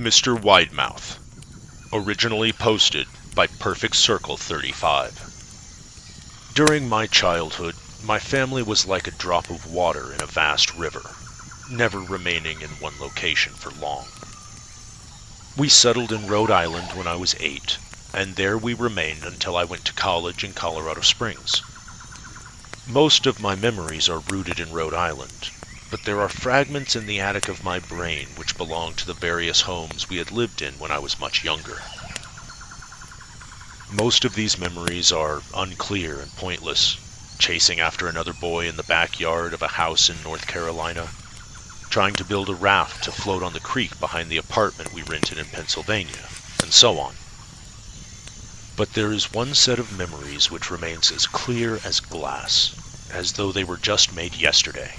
Mr. Widemouth. Originally posted by Perfect Circle 35. During my childhood, my family was like a drop of water in a vast river, never remaining in one location for long. We settled in Rhode Island when I was 8, and there we remained until I went to college in Colorado Springs. Most of my memories are rooted in Rhode Island, but there are fragments in the attic of my brain which belong to the various homes we had lived in when I was much younger. Most of these memories are unclear and pointless, chasing after another boy in the backyard of a house in North Carolina, trying to build a raft to float on the creek behind the apartment we rented in Pennsylvania, and so on. But there is one set of memories which remains as clear as glass, as though they were just made yesterday.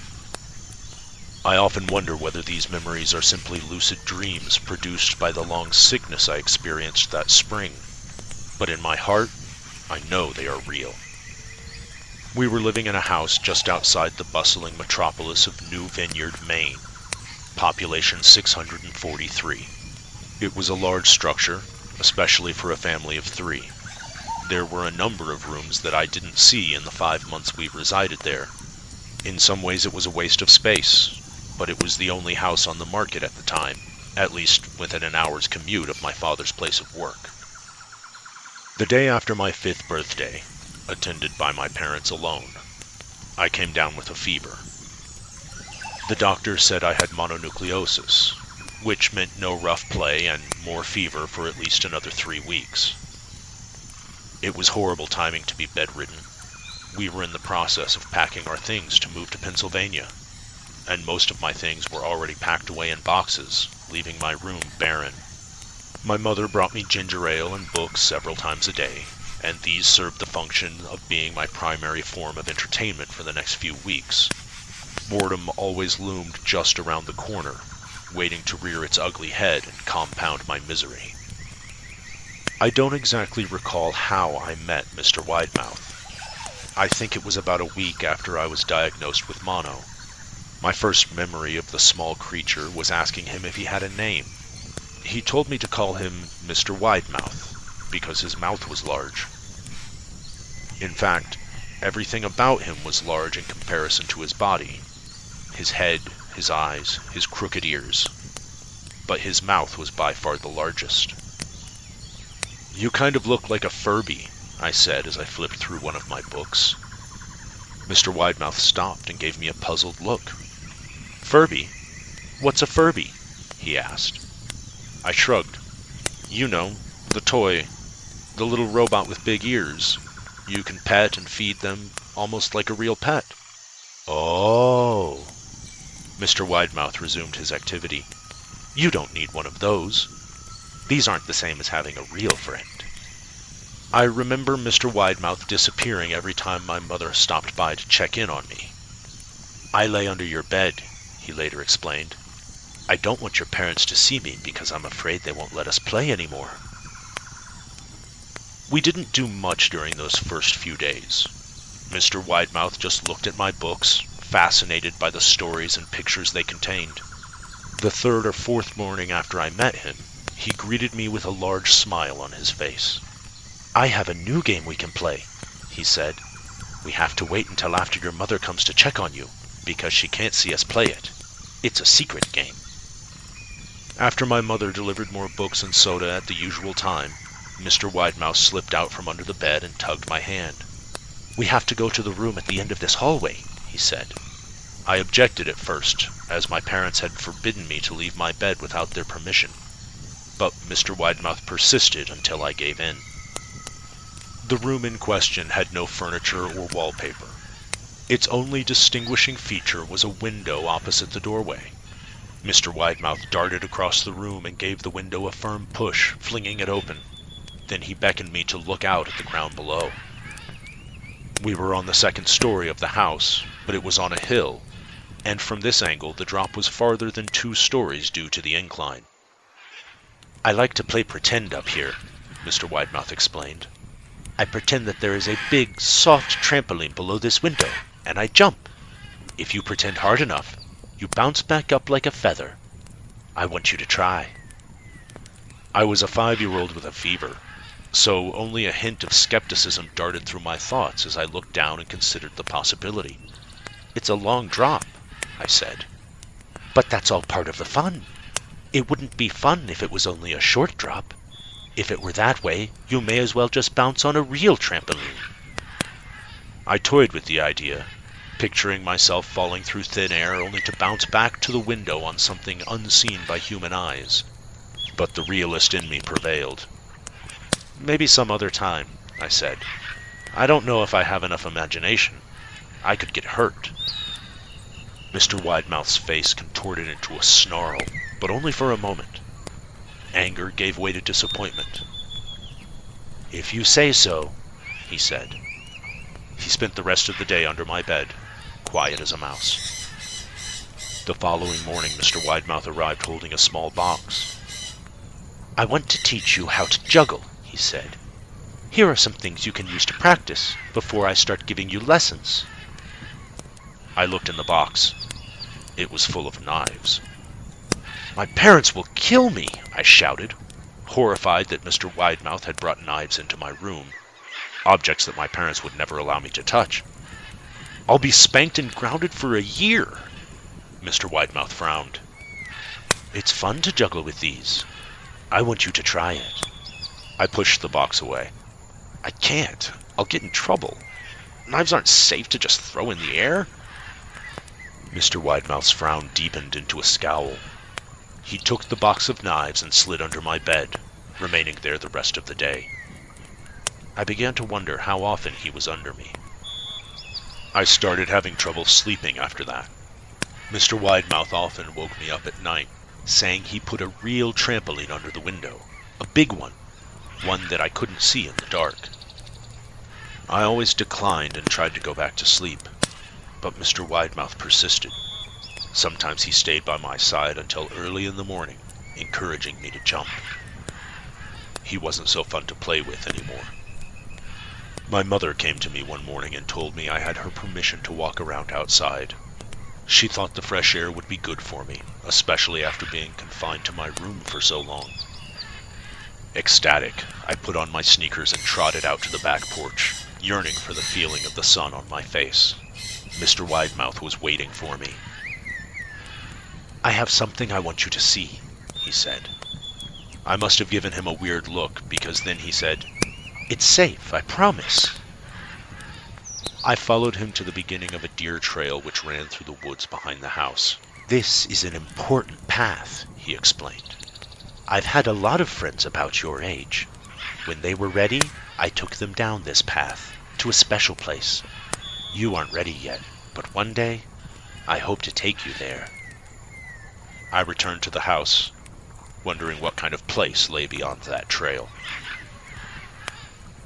I often wonder whether these memories are simply lucid dreams produced by the long sickness I experienced that spring, but in my heart, I know they are real. We were living in a house just outside the bustling metropolis of New Vineyard, Maine, population 643. It was a large structure, especially for a family of 3. There were a number of rooms that I didn't see in the 5 months we resided there. In some ways it was a waste of space, but it was the only house on the market at the time, at least within an hour's commute of my father's place of work. The day after my 5th birthday, attended by my parents alone, I came down with a fever. The doctor said I had mononucleosis, which meant no rough play and more fever for at least another 3 weeks. It was horrible timing to be bedridden. We were in the process of packing our things to move to Pennsylvania, and most of my things were already packed away in boxes, leaving my room barren. My mother brought me ginger ale and books several times a day, and these served the function of being my primary form of entertainment for the next few weeks. Boredom always loomed just around the corner, waiting to rear its ugly head and compound my misery. I don't exactly recall how I met Mr. Widemouth. I think it was about a week after I was diagnosed with mono. My first memory of the small creature was asking him if he had a name. He told me to call him Mr. Widemouth, because his mouth was large. In fact, everything about him was large in comparison to his body. His head, his eyes, his crooked ears. But his mouth was by far the largest. "You kind of look like a Furby," I said as I flipped through one of my books. Mr. Widemouth stopped and gave me a puzzled look. "Furby? What's a Furby?" he asked. I shrugged. "You know, the toy, the little robot with big ears. You can pet and feed them, almost like a real pet." "Oh." Mr. Widemouth resumed his activity. "You don't need one of those. These aren't the same as having a real friend." I remember Mr. Widemouth disappearing every time my mother stopped by to check in on me. "I lay under your bed," he later explained. "I don't want your parents to see me because I'm afraid they won't let us play anymore." We didn't do much during those first few days. Mr. Widemouth just looked at my books, fascinated by the stories and pictures they contained. The 3rd or 4th morning after I met him, he greeted me with a large smile on his face. "I have a new game we can play," he said. "We have to wait until after your mother comes to check on you, because she can't see us play it. It's a secret game." After my mother delivered more books and soda at the usual time, Mr. Widemouth slipped out from under the bed and tugged my hand. "We have to go to the room at the end of this hallway," he said. I objected at first, as my parents had forbidden me to leave my bed without their permission, but Mr. Widemouth persisted until I gave in. The room in question had no furniture or wallpaper. Its only distinguishing feature was a window opposite the doorway. Mr. Widemouth darted across the room and gave the window a firm push, flinging it open. Then he beckoned me to look out at the ground below. We were on the 2nd story of the house, but it was on a hill, and from this angle the drop was farther than 2 stories due to the incline. "I like to play pretend up here," Mr. Widemouth explained. "I pretend that there is a big, soft trampoline below this window, and I jump. If you pretend hard enough, you bounce back up like a feather. I want you to try." I was a 5-year-old with a fever, so only a hint of skepticism darted through my thoughts as I looked down and considered the possibility. "It's a long drop," I said. "But that's all part of the fun. It wouldn't be fun if it was only a short drop. If it were that way, you may as well just bounce on a real trampoline." I toyed with the idea, picturing myself falling through thin air only to bounce back to the window on something unseen by human eyes. But the realist in me prevailed. "Maybe some other time," I said. "I don't know if I have enough imagination. I could get hurt." Mr. Widemouth's face contorted into a snarl, but only for a moment. Anger gave way to disappointment. "If you say so," he said. He spent the rest of the day under my bed, quiet as a mouse. The following morning, Mr. Widemouth arrived holding a small box. "I want to teach you how to juggle," he said. "Here are some things you can use to practice before I start giving you lessons." I looked in the box. It was full of knives. "My parents will kill me," I shouted, horrified that Mr. Widemouth had brought knives into my room, objects that my parents would never allow me to touch. "I'll be spanked and grounded for a year." Mr. Widemouth frowned. "It's fun to juggle with these. I want you to try it." I pushed the box away. "I can't. I'll get in trouble. Knives aren't safe to just throw in the air." Mr. Widemouth's frown deepened into a scowl. He took the box of knives and slid under my bed, remaining there the rest of the day. I began to wonder how often he was under me. I started having trouble sleeping after that. Mr. Widemouth often woke me up at night, saying he put a real trampoline under the window, a big one that I couldn't see in the dark. I always declined and tried to go back to sleep, but Mr. Widemouth persisted. Sometimes he stayed by my side until early in the morning, encouraging me to jump. He wasn't so fun to play with anymore. My mother came to me one morning and told me I had her permission to walk around outside. She thought the fresh air would be good for me, especially after being confined to my room for so long. Ecstatic, I put on my sneakers and trotted out to the back porch, yearning for the feeling of the sun on my face. Mr. Widemouth was waiting for me. "I have something I want you to see," he said. I must have given him a weird look, because then he said, "It's safe, I promise." I followed him to the beginning of a deer trail which ran through the woods behind the house. "This is an important path," he explained. "I've had a lot of friends about your age. When they were ready, I took them down this path, to a special place. You aren't ready yet, but one day, I hope to take you there." I returned to the house, wondering what kind of place lay beyond that trail.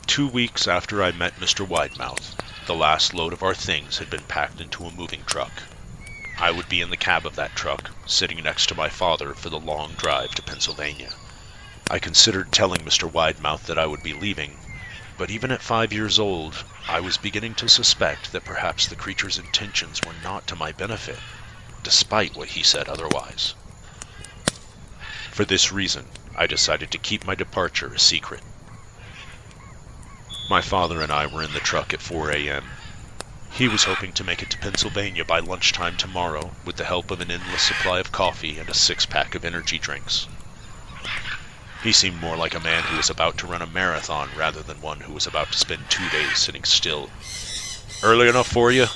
2 weeks after I met Mr. Widemouth, the last load of our things had been packed into a moving truck. I would be in the cab of that truck, sitting next to my father for the long drive to Pennsylvania. I considered telling Mr. Widemouth that I would be leaving, but even at 5 years old, I was beginning to suspect that perhaps the creature's intentions were not to my benefit, despite what he said otherwise. For this reason, I decided to keep my departure a secret. My father and I were in the truck at 4 a.m. He was hoping to make it to Pennsylvania by lunchtime tomorrow with the help of an endless supply of coffee and a 6-pack of energy drinks. He seemed more like a man who was about to run a marathon rather than one who was about to spend 2 days sitting still. "Early enough for you?"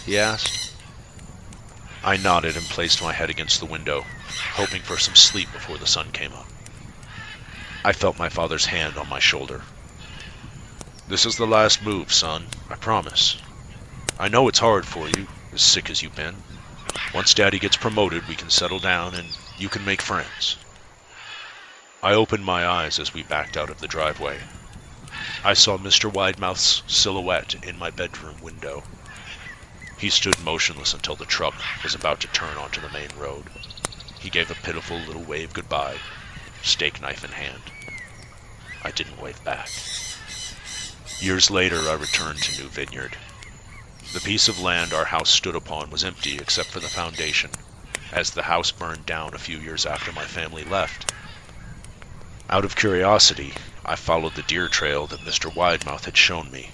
he asked. I nodded and placed my head against the window, hoping for some sleep before the sun came up. I felt my father's hand on my shoulder. "This is the last move, son, I promise. I know it's hard for you, as sick as you've been. Once Daddy gets promoted, we can settle down and you can make friends." I opened my eyes as we backed out of the driveway. I saw Mr. Widemouth's silhouette in my bedroom window. He stood motionless until the truck was about to turn onto the main road. He gave a pitiful little wave goodbye, steak knife in hand. I didn't wave back. Years later, I returned to New Vineyard. The piece of land our house stood upon was empty except for the foundation, as the house burned down a few years after my family left. Out of curiosity, I followed the deer trail that Mr. Widemouth had shown me.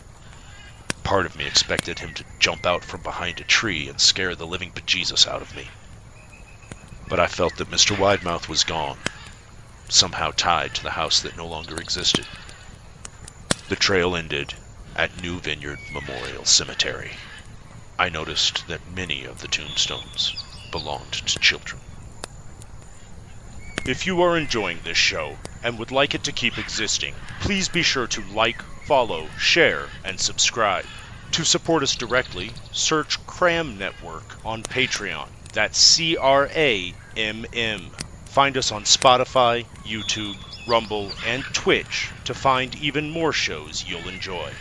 Part of me expected him to jump out from behind a tree and scare the living bejesus out of me. But I felt that Mr. Widemouth was gone, somehow tied to the house that no longer existed. The trail ended at New Vineyard Memorial Cemetery. I noticed that many of the tombstones belonged to children. If you are enjoying this show and would like it to keep existing, please be sure to like, follow, share, and subscribe. To support us directly, search Cram Network on Patreon. That's CRAMM. Find us on Spotify, YouTube, Rumble, and Twitch to find even more shows you'll enjoy.